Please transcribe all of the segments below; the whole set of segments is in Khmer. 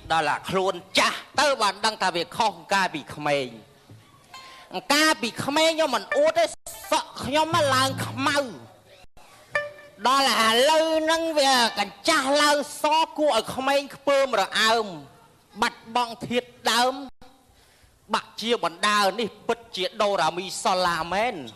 đó là khuôn cha tới bạn đang ta việc không ca bị khmeng ca bị khmeng nhưng mình uống đấy sợ nhưng mà làng khmau đó là lâu nâng về cả cha lâu so của ở khmeng phơm rồi ôm bạch bong thiệt đơm bạc chia bọn đào đi bật chuyện đâu là mi so là men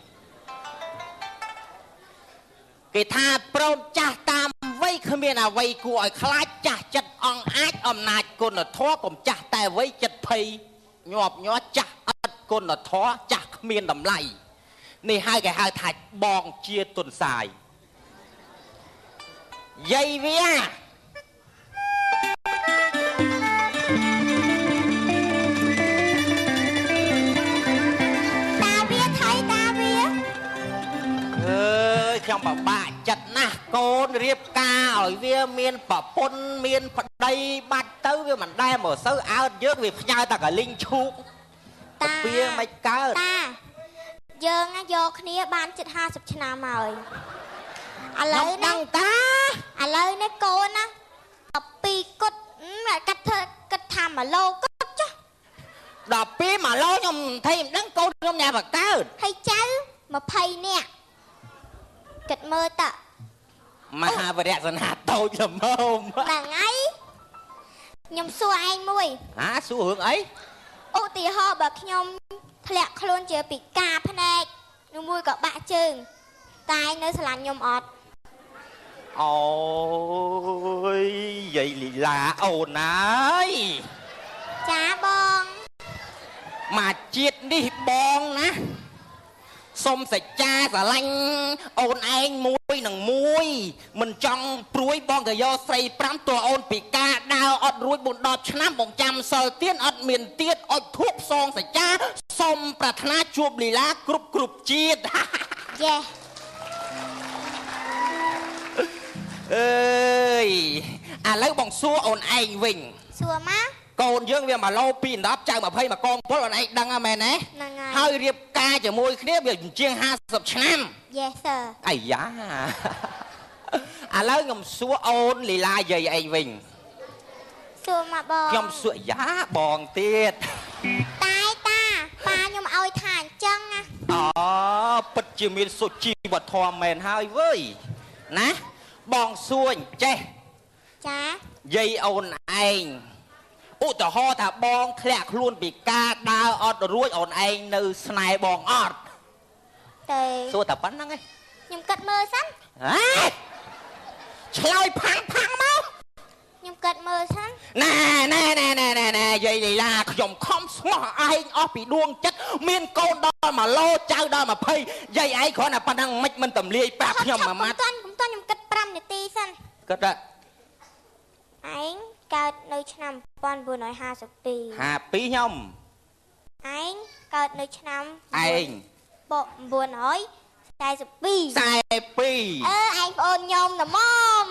cái tha prôn cha tam vây không biết là vây của ở khai cha chặt ong ác ôm nạt con ở thó cùng cha tay vây chặt thầy nhọp nhó cha ắt con ở thó cha không biết đầm lầy này hai cái hai thạch bong chia tuần xài dây vía trong bảo bà chặt na con riệp ca ở vía miền bảo pôn miền đây bắt tới với mình đây mở sớ áo dớt vì nhau ta cả linh chu ta vía mấy cá ta giờ nghe vô kia ban chật 50 năm rồi à lấy đăng ta à lấy nè cô á pi cốt lại cắt tham mà lô cốt chứ đọc pi mà lô nhom thấy đăng cô trong nhà bà cá hay cháu mà phay nè kịch mơ ta mà bà đẹp hạt tôi cho mông là ngay nhom xua anh mui hả xu hướng ấy ô tì ho bậc nhom lẹt luôn chưa bị cà phê này nhom mui có bạ chừng tai nơi sàn nhom ọt ôi vậy là ồn ấy chá bong mà chết đi bong ná xôm sạch cha xà lanh ôn anh mui nằng mui mình trong pruy bong cái do xây pram tua ôn bị ca đào ọt ruồi bùn đọt năm bông trăm sờ tiên ọt miền tiết ọt thuốc song sạch cha xôm prạt na chuột lì lá cục cục chiết yeah ơi à lấy bong xua ôn anh vinh xua má con dương việc mà lâu pin đáp trai mà phây mà con tốt là anh đăng mẹ nè hơi riệp ca cho môi khía việc chiêng 50 năm yes sir ai giá à lấy ngầm xua ôn lì la dày anh Vinh xua mà bong ngầm xua giá bòn tiết tai ta ba nhom ôi thản chân à bật chiều miền sụt chi bật thò mền hơi với nè bòn xua che chá dây ôn anh ủa tao ho thà bong khẹt luôn bị ca đau ọt ruồi ổn anh nơi snai bong ọt tề xua tập bắn năng ấy nhom cất mơ sẵn chơi phăng phăng máu nhom cất mơ sẵn nè vậy thì là dòng không xóa anh ó bị đuông chất miên con đó mà lo trao đó mà phây vậy ấy khó là bắn năng mách mình tầm liê bạc nhom mà mắt cũng toan nhom cất 5 នាទី sẵn cất đó anhកើតនៅឆ្នាំ1952 Happy nhom ឯងកើតនៅឆ្នាំ anh 942 sai pi អើឯងប្អូនខ្ញុំល្មម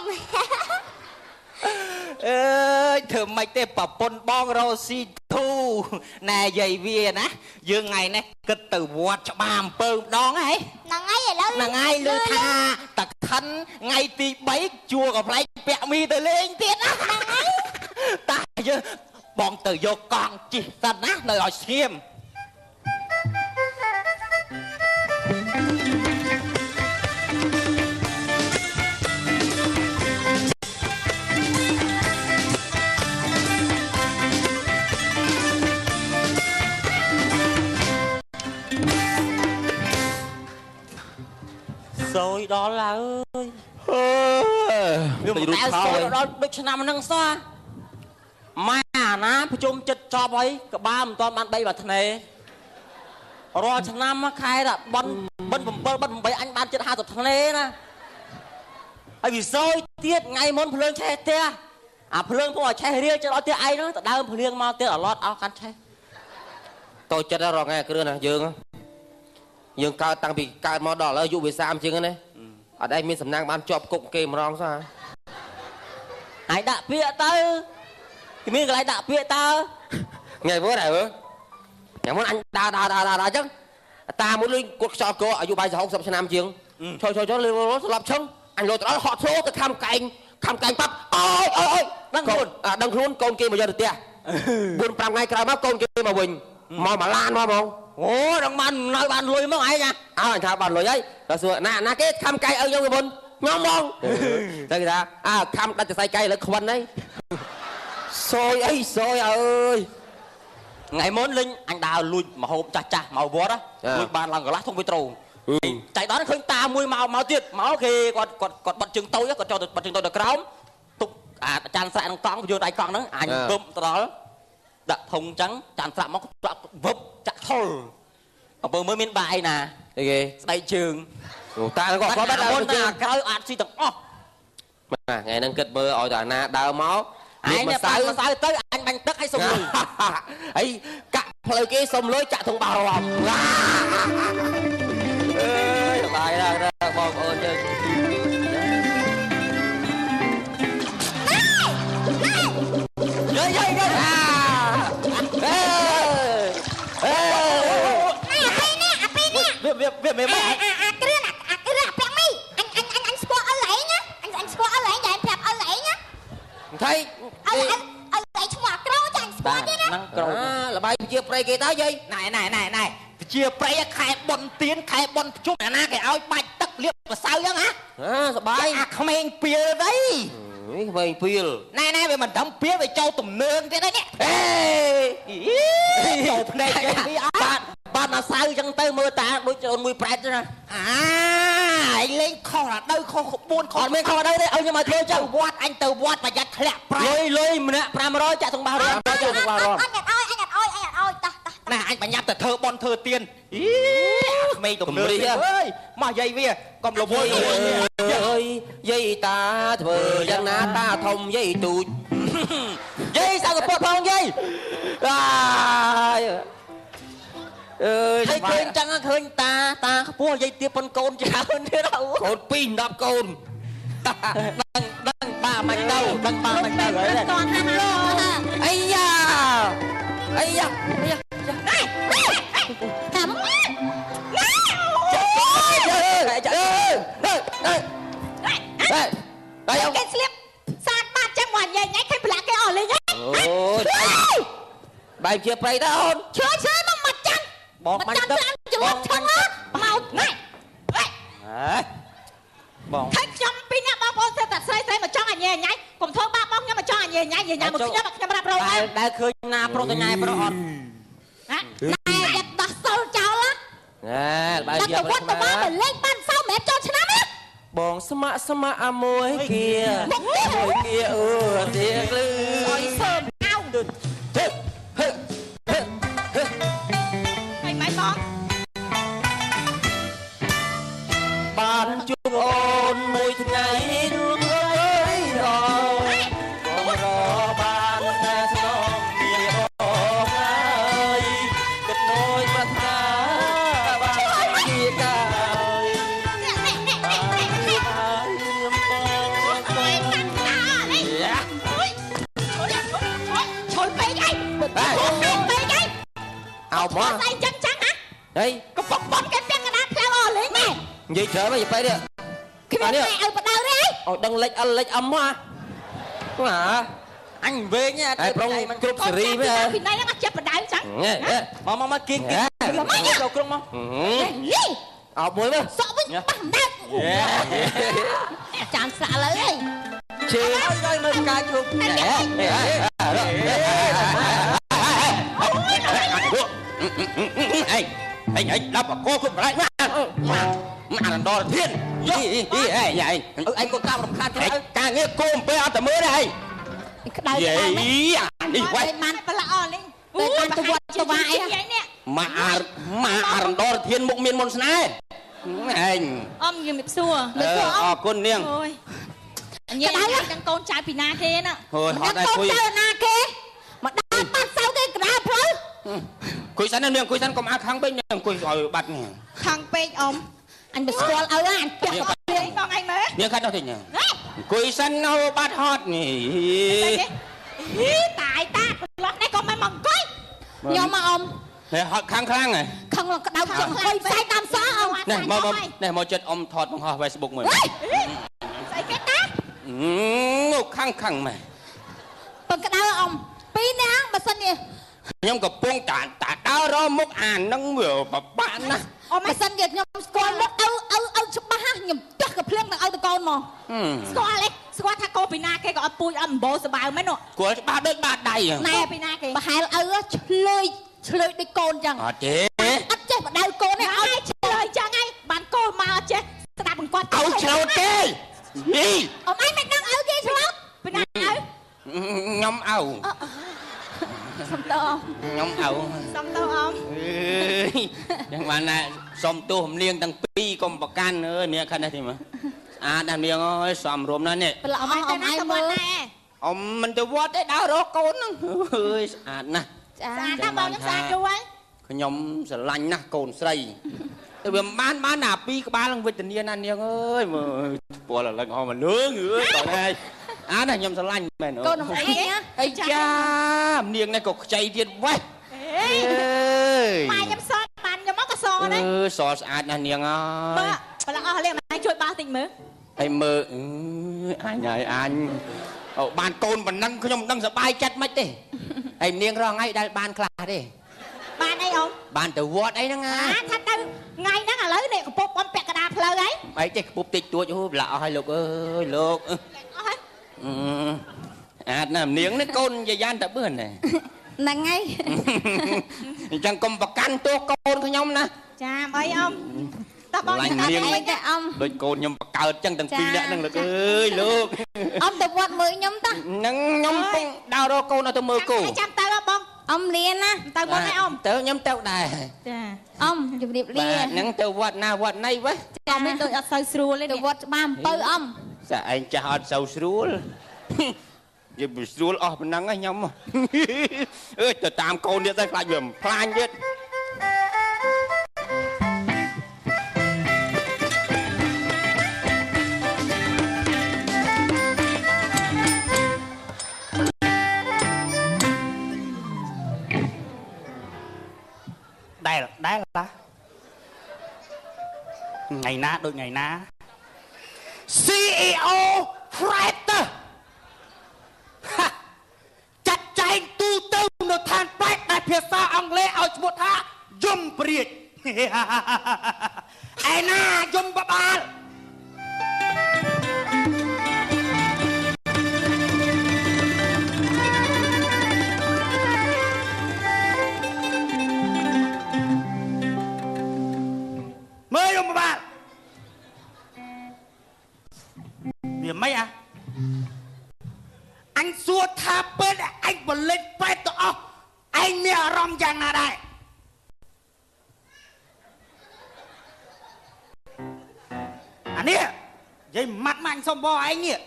ơi thử mày tê bà pôn bong rô si thu nè dây vía ná dương ngày nè kịch từ vọt cho bà bơm đón ấy là ngay lưu tha tật khăn ngay tí bấy chua gặp lấy bẹ mi từ lên tiết á ta chứ bọn từ vô con chỉ ta nát nơi hỏi xiêm rồi đó là ơi Tại sao đó được cho năm nâng xoa mà ná phải chung chật cho bấy cả ba mình toàn bạn bay vào thằng này rồi cho năm khai là bắn bấy anh ban chết 20 thằng này nè ai vì sôi tiết ngày muốn phơi che tia à phơi không phải che riêng cho nó tia ai nữa đau phơi mà tia ở lót áo khăn che tôi chết ra rồi nghe cái nè dương cao tăng bị cao màu đỏ là dụ bị sao chứ này ở đây mình sầm nang ban chọp cụng kềm rong sao ai đã bịa tao thì mình lại đã bịa tao ngày bữa này bữa nhà muốn anh đà chứ ta muốn lên cuộc trò cô ở dụ bài giờ không sập năm chương cho lên nó lập chân anh lôi đó họ số tôi tham cạnh ខំកាញ់ប៉ាប់អូយដឹងខ្លួនកូនគេមកយកទៅផ្ទះ4 5ថ្ងៃក្រោយមកកូនគេមកវិញមកឡានមកហ្មង អូដល់បាននៅបានលុយមកឯងណា អើអញថាបានលុយហើយដល់សួរណាគេខំកាយឲ្យយើងទៅមុនខ្ញុំហ្មងតែគេថាខំដាច់សរសៃកាយលើខ្វិនហើយសយអីសយអើយ ថ្ងៃមុនលេងអញដើរលួចមកហូបចាស់មកវត្តលួចបានឡើងកន្លះធុងវីត្រូចៃដល់ឃើញតាមួយមកទៀតមកគេគាត់បិទជើងតូចគាត់ចូលទៅបិទជើងតូចទៅក្រោមទុកអាចានស្រាក់នឹងកង់យកដៃកង់ហ្នឹងអញពឹមទៅដល់ដាក់ធុងអញ្ចឹងចានស្រាក់មកវឹបចាក់ថុលអំពើមើលមានបាយណា អីគេ ស្ដីជើង តាគាត់បាត់ដល់ជើង ក្រោយអាចស៊ីទាំងអស់ ថ្ងៃហ្នឹងគិតមើលឲ្យតាណាដើរមក អញម្សៅទៅអញបាញ់ទឹកឲ្យសុំលុយ ហើយកាក់ផ្លូវគេសុំលុយចាក់ធុងបោះរំអើយសប្បាយណាស់បងប្អូនយើង យាយ វាមិនមក គ្រឿងពាក់មីអញស្គាល់អលឯងណាអញស្គាល់អលឯងតែប្រាប់អលឯងណា ថៃ អលឯងឈ្មោះក្រោចាញ់ស្គាល់ទេណា ហ្នឹងក្រោ លបាយជាប្រៃគេតើយាយ ណែជាប្រៃខែបនទៀនខែបនជុំអាណាគេឲ្យបាច់ទឹកលាបម្សៅហ្នឹងណា សបាយ អាក្មេងពីលទៅ ក្មេងពីល ណែវាមិនដឹងពីលវាចូលទំនើងទៀតហើយនេះចូលភ្នែកគេពីអត់ បានអាសៅអញ្ចឹងទៅមើលតាដូចអូនមួយប្រែតណា ឯងលេងខុសអាដៅខុសក្បួនខុ អ ស ត់មានខុសដែរទេឲ្យខ្ញុំមកធ្វើចឹង វត្តអញទៅវត្តប្រយ័ត្នធ្លាក់ប្រៃ លុយម្នាក់500ចាក់ទាំងបោះរំចាក់ទាំងបោះរំ អញអត់អោយតោះ ណែអញបញ្ញាប់ទៅធ្វើបនធ្វើទៀនក្មេងទំនើងអើយមកយាយវាកុំរវល់ អើយយាយតាធ្វើយ៉ាងណាតាធំយាយទូច យាយសាកពតផងយាយ អើយ ហើយឃើញចឹងឃើញតាខ្ពស់យាយទៀតប៉ុនកូនច្រើនទៀតអើ កូន2 10កូន ដឹងបាមិនទៅដឹងបាមិនទៅហើយ តន់ណាស់ អាយ៉ាអាយ៉ា តាម បាយអ គេស្លៀកសាកបាត់ចឹងមកញ៉ៃញ៉ៃឃើញប្រឡាក់គេអស់លេង អូយបាយជាប្រៃតើអូន ឈើមកមកចាំ បងបាញ់ទឹក ច្រឡំឈឹងមកណែ បង ឃើញខ្ញុំពីរនាក់បងប្អូនតែស្រីមកចង់អញញ៉ៃកុំធ្វើបាបបងខ្ញុំមកចង់អញញ៉ៃមកខ្ញុំរាប់រង ដែលឃើញណាប្រុសទៅញ៉ៃប្រុសអត់ ណែយ៉ាត់ដោះសូលចោល ណែបាយ ដល់ ជា ទៅវត្តទៅបានលេងបានសៅមិនចូលឆ្នាំទេ បងស្មាក់អាមួយគាមួយគាអឺទៀងលឺ អុយសើមអោ ហើយម៉ៃបង បានជួបអូនមួយថ្ងៃរួចហើយដល់បងរបានតែស្នងមានបងហើយគិតដូចប្រាថ្នាបានជាកាយ Thôi bé gái bé gái អោមក tay chân trắng hả ហេ có bọc bọc cái chân cái đá theo ở lên nè និយាយច្រើនមកទៅនេះ cái mẹ ở bắt đầu đấy ឲ្យដឹងលេចអិលលេចអំមកហ៎ អញវិញណា ហើយប្រុងគ្រប់សេរីមែន ពីណៃមកចាប់បដៅចឹង មកគៀងចូលក្រុងមក អោមួយមើល សក់វិញបាំដៅចាំសាក់លើអី ជេ ឲ្យមើលការជុំ អញដល់បកគោគ្រប់រ៉ៃមកអានដល់ធានយីអញអញក៏តាមរំខានទៅ ការងារគោអំពើអត់តែមើលទេ ក្តៅ យីនេះវាយ បានប្រឡាក់អលេងទៅបានទៅវត្តទៅវាយនេះ មកអារំដល់ធានមុខមានមុនស្នេហ៍ឯង អមយមសួរ អរគុណនាង អូយញ៉ៃទាំងកូនចៅពីណាគេណា ហូយហត់ដែរគួយ ណាគេមកដល់បាត់សៅគេក្តារផ្លូវ គួយសិននាងគួយសិនកុំអាខាងពេកនាងគួយឲ្យបាត់នេះ ខាងពេកអមអញទៅស្គាល់ឪអញពាក់អត់លេងបងឯងមើល នាងខាត់ទៅទេនាងគួយសិនឲ្យបាត់ហត់នេះ តាយតាប្រឡោះនេះក៏មិនមកអង្គុយខ្ញុំមកអម នេះហត់ខាងខ្លាំងហ៎ ខឹងក្តៅចង់អង្គុយផ្សាយតាមសអអម នេះមកចិត្តអ៊ំថតបង្ហោះ Facebook មើល ស្អីគេតា ណ ខំម៉ែ បើក្តៅអំពីណាបើសិននេះ ខ្ញុំកំពុងតាដើររមុខអានឹងមើលបបាក់ណា អូបើសិនជាខ្ញុំស្គាល់មុខឪច្បាស់ហ่ะខ្ញុំទះកាភ្លៀងទាំងឲ្យតកូនមក ស្គាល់ទេស្គាល់ថាកូនពីណាគេក៏អត់ពូជអត់អំបោសបើមែននោះ គួរច្បាស់ដូចបាតដៃ ណែពីណាគេ ប្រហែលឪឆ្លើយដូចកូនចឹង អត់ទេ អត់ចេះបដៅកូនទេ ឲ្យឆ្លើយចឹងហើយបានកូនមកអត់ចេះស្ដាប់បង្គាត់ ឲ្យឆ្លោតទេនេះ អមឯងមិនដឹងឪគេឆ្លោត ពីណាទៅ ខ្ញុំអោ សំត ខ្ញុំអោ សំទៅអម អើយយ៉ាងបានណាសុំទោសរំលៀងទាំងពីរកុំប្រកាន់អើយមានខាត់នេះទីមើលស្អាតណាស់នាងអើយសំរុំណាស់នេះ ប្រឡំអមឯងមើល អ៊ំមិនទៅវត្តទេដើររកកូនហ្នឹងអើយស្អាតណាស់ ចា ស្អាតណាស់បងខ្ញុំស្អាតយូរហើយ ខ្ញុំស្រឡាញ់ណាស់កូនស្រីទៅវាបានណាពីរក្បាលនឹងវិទ្យាណានាងអើយមើលពលរលឹកអស់មកលឿងអើយតោះនេះអាណាខ្ញុំស្រឡាញ់មែនអូ កូនអមឯងណា អីចានាងនេះក៏ខ្ចីទៀតវ៉េះអើយ ម៉ែខ្ញុំសតបានខ្ញុំមកក៏សដែរ សស្អាតណាស់នាងអើ បើ យ ប្រឡងអស់លេម៉ែជួយបោះតិចមើល ហើយមើលអញហើយអញអូបានកូនប៉ុណ្ណឹងខ្ញុំមិនដឹងសប្បាយចិត្តមិនទេហើយនាងរងថ្ងៃដែលបានខ្លះទេ បានអីអម បានទៅវត្តអីហ្នឹង ថាទៅថ្ងៃហ្នឹងឥឡូវនេះកំពុងបំពាក់កដាផ្លូវហើយ អីទេគប់តិចតួចអូប្រឡាក់អស់ហើយលោកអើយលោក អស់ហើយ អាចណានាងនេះកូនយាយានតែបឿនណា ហ្នឹងហើយ អញ្ចឹងកុំប្រកាន់ទោសកូនខ្ញុំណា ចាអីអមតោះបង ឡាញ់ ស្ដាប់ នាង វិញ តែអម ដូចកូនខ្ញុំបកើតអញ្ចឹងទាំងពីរនាក់ហ្នឹងលោកអើយលោក អមទៅវត្តមើលខ្ញុំតា ហ្នឹងខ្ញុំពងដើររកកូនឲ្យទៅមើលគូ ចាំទៅបង អមលៀនណា ទៅមុនឯអម ទៅខ្ញុំទៅដែរ ចា អមជំរាបលា បាទហ្នឹងទៅវត្តណាវត្តណីវ៉េ អមនេះដូចអត់សូវស្រួលទេ ទៅវត្តច្បារអំពៅអម សាឯងចាស់អត់សូវស្រួលនិយាយស្រួលអស់ប៉ុណ្ណឹងហ្នឹងខ្ញុំអើយទៅតាមកូនទៀតទៅខ្លាចវាផ្លាញទៀតដែលឡាថ្ងៃណាដូចថ្ងៃណា CEO Freighter ចាត់ចែងទូទៅនៅឋានពេទ្យដែលភាសាអង់គ្លេសឲ្យឈ្មោះថាយមព្រាជឯណាយមបបាល មើលយមបាលវាមិនអញសួរថាពេលអញបលិចពេទ្យទៅអស់ឯងមានអារម្មណ៍យ៉ាងណាដែរអានេះនិយាយម៉ាត់ម៉ាញ់សំបឯងនេះ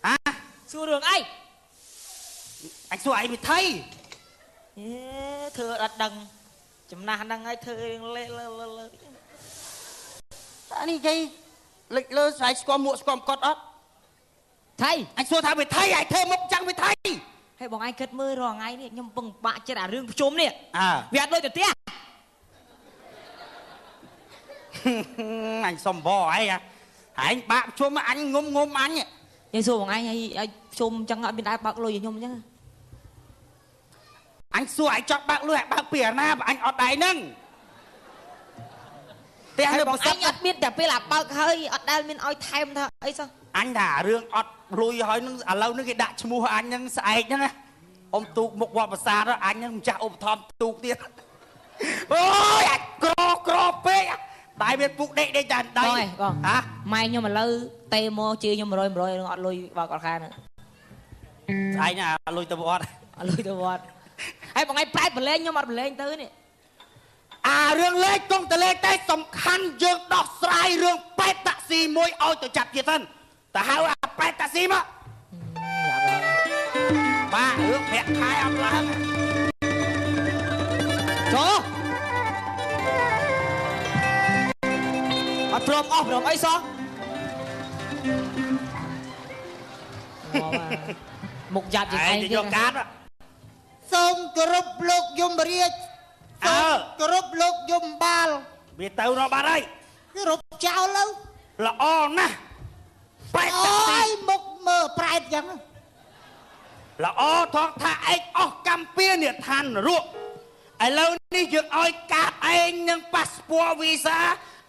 ហ៎ សួររឿងអី អញសួរឯងវិធី ធ្វើអត់ដឹងចំណាស់ហ្នឹងហើយធ្វើរឿងលេលើ អានេះគេលេចលើស្រ័យស្គមមួកស្គមកត់អត់ ថៃ អញសួរថាវិធីឯងធ្វើមុខចឹងវិធី ហើយបងឯងគិតមើលរាល់ថ្ងៃនេះខ្ញុំពឹងបាក់ចិត្តអារឿងប្រជុំនេះ អើ វាអត់ដូចទៅផ្ទះ អញសំបឯងឯងបាក់ជុំអញងុំអញ និយាយសួរបងឯងឲ្យប្រជុំចឹងអត់មានដែរបើកលុយឲ្យខ្ញុំចឹង អញសួរឯងចង់បើកលុយឲ្យបើកពីអាណាបើអញអត់ដែរហ្នឹងផ្ទះ ហើយ នៅ បង ប្រសិ ឯ ទ្ធ ងអត់មានតែពេលអាបើកហើយអត់ដែលមានឲ្យថែមថាអីសោះ អញថារឿងអត់លុយហើយនឹងឥឡូវនេះគេដាក់ឈ្មោះអញហ្នឹងស្អែកហ្នឹងណាអ៊ំទូកមុខវត្តប្រាសាទអញហ្នឹងម្ចាស់ឧបត្ថម្ភទូកទៀតអូយអាចក្រពេកតែវាពុកដេកតែដៃ បងឯងបង ហ៎ ម៉ែខ្ញុំឥឡូវតេមកជឿខ្ញុំ100រឿងអត់លុយបើកអត់ខាន ស្អែកណាលុយទៅវត្ត អត់លុយទៅវត្តហើយបងឯងប្រែតបលែងខ្ញុំអត់បលែងទៅនេះ អារឿងលេខកុំតលេខតែសំខាន់យើងដោះស្រាយរឿងប៉ែតតាក់ស៊ីមួយឲ្យទៅចាប់ទៀតសិនតែហៅអាប៉ែតតាក់ស៊ីមកបាទរឿងប្រាក់ខែអត់ឡើង ចូលអត់ព្រមអស់ព្រមអីសោះមុខយ៉ាប់ជាងឯង ទៅយកកាត សូមគោរពលោកយមរាជសូមគោរពលោកយមបាល វាទៅរកបាត់ហើយ គោរពចោលទៅ ល្អណាស់ប៉ែតតាក់ស៊ី ប្រែតចឹង ល្អថងថាឯងអស់កម្មពៀនឋាននរកឥឡូវនេះយើងឲ្យកាប់ឯងនឹងប៉ាសពតវីសា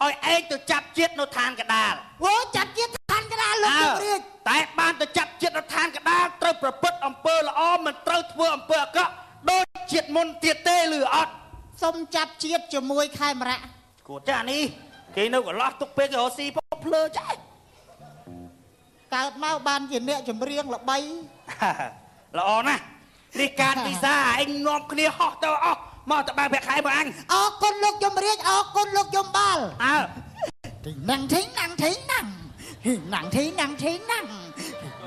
ឲ្យឯងទៅចាប់ជាតិនៅឋានកដាល អូចាប់ជាតិឋានកដាលលោកជំរាប តែបានទៅចាប់ជាតិនៅឋានកដាលត្រូវប្រព្រឹត្តអំពើល្អមិនត្រូវធ្វើអំពើអាក្រក់ដូចជាតិមុនទៀតទេឬអត់ សុំចាប់ជាតិជាមួយខេមរៈ គួរចានេះគេនៅកន្លោះទុកពេលគេរកស៊ីពុកភ្លើចាស់ កើតមកបានជាអ្នកចម្រៀងល្បី ល្អណាស់នេះការពិសាឯងនាំគ្នាហោះទៅអស់មកតបើប្រាក់ខែមកអញ អរគុណលោកជំរាបអរគុណលោកយមបាល អើ ទីណាំងធីណាំងធីណាំងណាំងធីណាំងធីណាំង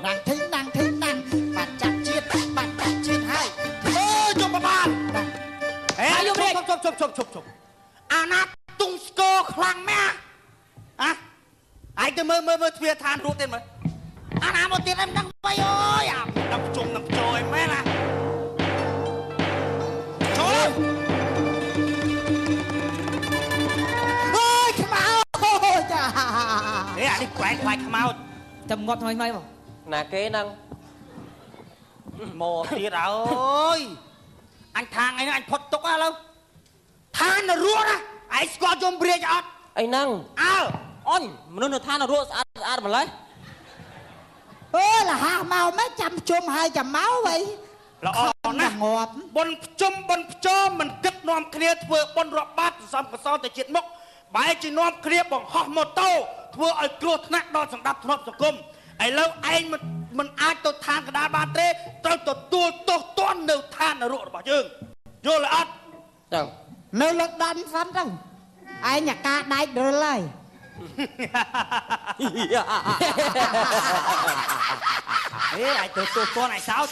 ណាំងធីណាំងធីណាំងបានចាប់ជាតិហើយ អូជប់បានហេយំជប់អាណាទុងស្គរខ្លាំងម៉ាឯងទៅមើលទ្វារឋានរួចទេមើលអាណាមកទៀតឯងដឹងបីអើយអាដល់ជុំនឹងចូលឯមែនណាចូល អូយខ្មៅចា ហេអានេះខ្លែងខ្លាចខ្មោច ចាំងាប់ថ្មីបង ណាគេហ្នឹង មកទៀតអើយអញថាថ្ងៃនេះអញផុតទុកឥឡូវឋាននរកណាឯងស្គាល់យមព្រាចអត់ អីហ្នឹង អើ អញមនុស្សនៅឋាននរកស្អាតម្លេះ អូលះមកមិនចាំជុំហើយចាំមកវៃ ល្អណាស់ ងាប់ បុណ្យភ្ជុំបុណ្យភ្ជុំមិនគិតនាំគ្នាធ្វើបុណ្យរាប់បាតសំកសលទៅជាតិមុខបែរជានាំគ្នាបង្ហោះម៉ូតូធ្វើឲ្យគ្រោះថ្នាក់ដល់សម្ដាប់ធ្នាប់សង្គមឥឡូវឯងមិនអាចទៅឋានកដាលបានទេត្រូវទទួលទោសទណ្ឌនៅឋាននរករបស់យើងយល់អត់ ចឹង នៅលើដាន់សិនទៅឯងអាការដែកដុលហើយ ហេអាចទៅទោសទណ្ឌឯងសោត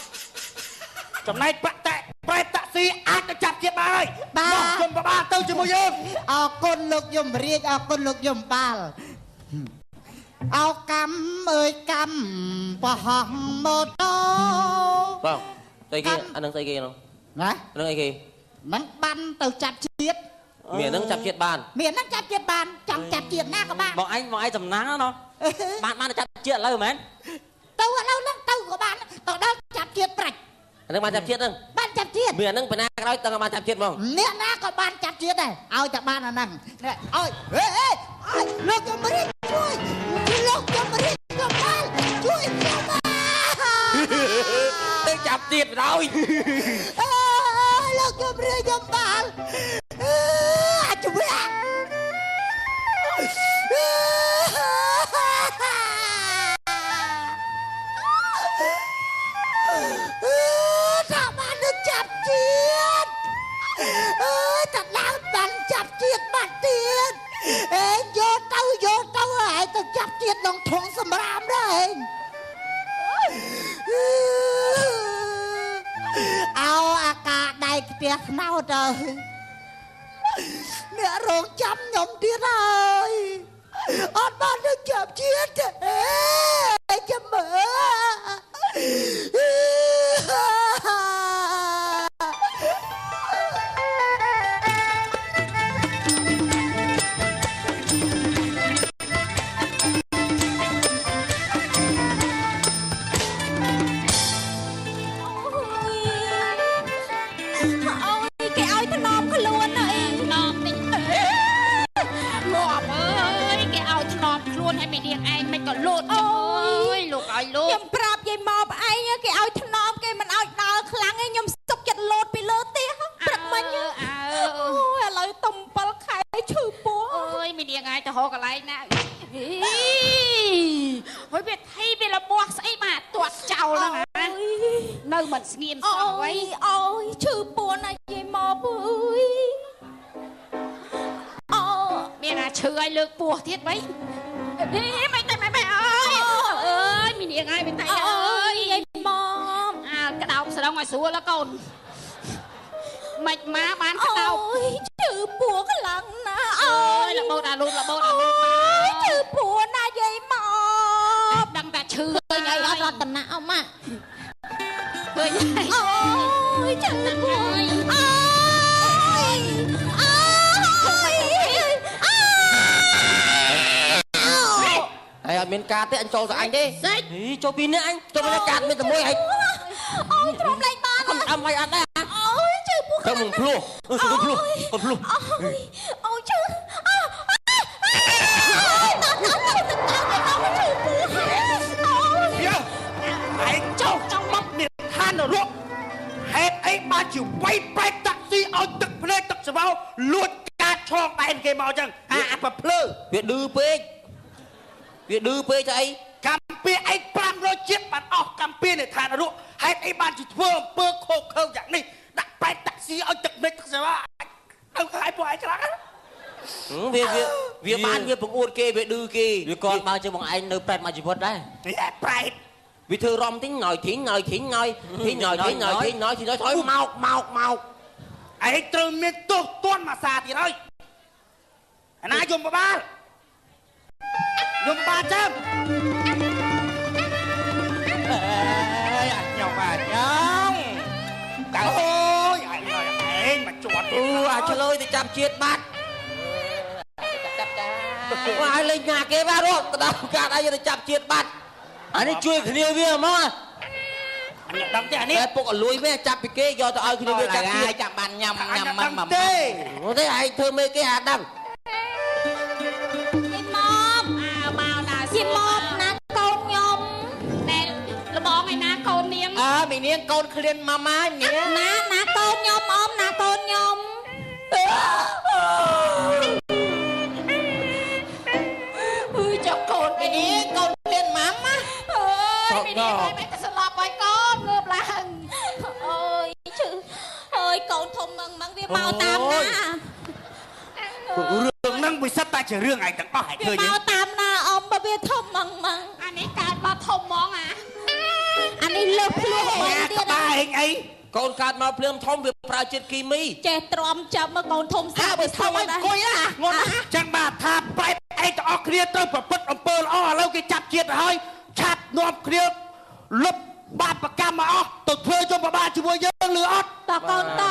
ចំណែកប្រតិប្រែតតាក់ស៊ីអាចទៅចាប់ជាតិបានហើយមកជុំបបាទៅជាមួយយើង អរគុណលោកយមរាជអរគុណលោកយមបាលអោកម្មអើយកម្មបោះម៉ូតូ បងស្អីគេអានឹងស្អីគេហ្នឹង ណា អានឹងអីគេ មិនបានទៅចាប់ជាតិ មានហ្នឹងចាប់ជាតិបាន មានហ្នឹងចាប់ជាតិបានចាំចាប់ជាតិណាក៏បាន បងឯងសំណាងណោះបានចាប់ជាតិឥឡូវមែន ទៅឥឡូវហ្នឹងទៅក៏បានទៅដល់ចាប់ជាតិប្រាច់ អានឹងបានចាប់ជាតិហ្នឹង បានចាប់ជាតិ មានអានឹងបណ្ណាក្រោយតើបានចាប់ជាតិហ្មង អ្នកណាក៏បានចាប់ជាតិដែរឲ្យតែបានអាហ្នឹងនេះឲ្យអេលោកយមរាជជួយលោកយមរាជយមបាលជួយខ្ញុំមក ទៅចាប់ជាតិបណ្ដោយ លោកយមរាជយមបាលអាចជួយ ถ้ามันนึกจับจีดถ้าน้ำมันจับจีดมันเตียนโยเต้าไอ้ต้องจับจีดลงทงสมรามได้เอาอากาศได้เปียกเน่าเลยเนี่ยโรงจำยมที่ไรอดมันนึกจับจีดจะเหมือ គេឲ្យថ្នមខ្លួនអីថ្នមតិចងាប់អើយគេឲ្យថ្នមខ្លួនឲ្យមីនាងឯងមិនក៏លោតអូយលោកឲ្យលោតខ្ញុំប្រាប់យាយមកឯងគេឲ្យថ្នមគេមិនឲ្យដើរខ្លាំងឯងខ្ញុំសុកចិត្តលោតពីលើផ្ទះប្រាប់មិញអូយឥឡូវតំ7ខែឈឺពោះអើយមីនាងឯងទៅហៅកន្លែងណាហុយវាថៃវាលមាស់ស្អីបាទទាត់ចោលហ្នឹងនៅមិនស្ងៀមសោះអីអូយឈឺពោះណាយាយមកអើយអូមានអាឈឺឲ្យលើកពោះទៀតវិញមិនតែមិនអើយអើយមីនាងឯងមិនតែអើយយាយមកក្តោបស្ដងឲ្យស្រួលកូនមិនមកបានក្តោបអូយឈឺពោះខ្លាំងណាស់អើយលបោតអាលូតលបោតអាលូតមកឈឺពោះណាយាយមកដឹងតែឈឺអីអត់រតនៈអមម៉ាឃើញអូយឈឺពោះអូយអូយ ហើយអត់មានការទេអញចូលទៅអញទេ សេច ចូលពីនេះអញចូលពីកាត់មានតែមួយហើយ អូយទ្រាំលេងបាន ខំអំឲ្យអត់ដែរ អូយជើពោះ ទៅมึงភ្លោះទៅភ្លោះទៅភ្លោះ អូយជើអូយតោះជើពោះអូយ ឯងចោលចង់មកមានឋាននរកហេតុអីបានជាវាយប្រែកតាក់ស៊ីឲ្យទឹកភ្នែកទឹកស្វោលួចការឆោកបែនគេមកចឹងអាប្រភ្លើ វាឌឺពេកវាឌឺពេកទៅអី កម្ពីឯង500ជាតិបានអស់កម្ពីនៃឋាននរកហេតុអីបានជាធ្វើអំពើខុសខើយ៉ាងនេះដាក់ប្រែកតាក់ស៊ីឲ្យទឹកភ្នែកទឹកស្វោទៅឲ្យពួកឯងច្រាស់ វាបានវាបង្អួតគេវាឌឺគេវាគាត់មកជើងបងឯងនៅប្រែតមកជីវិតដែរ ប្រែក វាធ្វើរំទិញងយធីងយធីងយធីងយធីងយធីងយធីងយថយមក ឯងត្រូវមានទោសទណ្ឌមួយសាទៀតហើយអាណាយមបបាលចាំ nhông à nhông អូយឯងមកជាប់ទៀត អាចឆ្លើយទៅចាប់ជាតិបាត់ chắp cha ឲ្យលេងញ៉ាគេបាទរត់ទៅដល់កាត់ឲ្យទៅចាប់ជាតិបាត់អានេះជួយគ្នាវាហ្មង អញដឹងទេអានេះ តែពុកអលួយវាចាប់ពីគេយកទៅឲ្យគ្នាវាចាប់ជាតិ chắp bàn nhâm អញ nhâm ដឹង mâm ទេ នោះទេឯងធ្វើមេគេអាដឹង យីមកមកណាយីមកណាកូនខ្ញុំ ណែលបងឯណាកូននាង mình niên con khuyên mama nhé ណាកូនខ្ញុំអមណាកូនខ្ញុំ អើយចុះកូន mình niên con khuyên mama អើយមីនេះហើយមិនទៅស្លាប់ហើយកូនងើបឡើង អូយជឺអើយកូនធំម៉ងវាមកតាមណា រឿងហ្នឹងវាសិតតែជារឿងឯងទាំងអស់ឯងឃើញ មកតាមណាអមបើវាធំម៉ង អានេះកើតមកធំហ្មងអា អានេះលើភ្លោះបង អា ទៀត ក្បាលឯងអី កូនកើតមកភ្លាមធំវាប្រើជាតិគីមី ចេះទ្រាំចាប់មកកូនធំសា បើធំឲ្យអង្គុយណា ងន់ចឹងបាទថាប្រែតឯងទាំងអស់គ្នាត្រូវប្រព្រឹត្តអំពើល្អឥឡូវគេចាប់ជាតិហើយឆាប់នាំគ្នាលុបបាបកម្មមកអស់ទៅធ្វើយមបាលជាមួយយើងឬអត់ តកូនត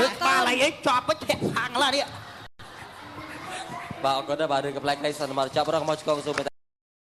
ឬក្បាលឯងជាប់ពេញធាក់ខាងឡើយនេះ បាទអរគុណដែរបាទរឿងកំ pl ែងនៃសន្មតចាប់រងមកឆ្កងស៊ូ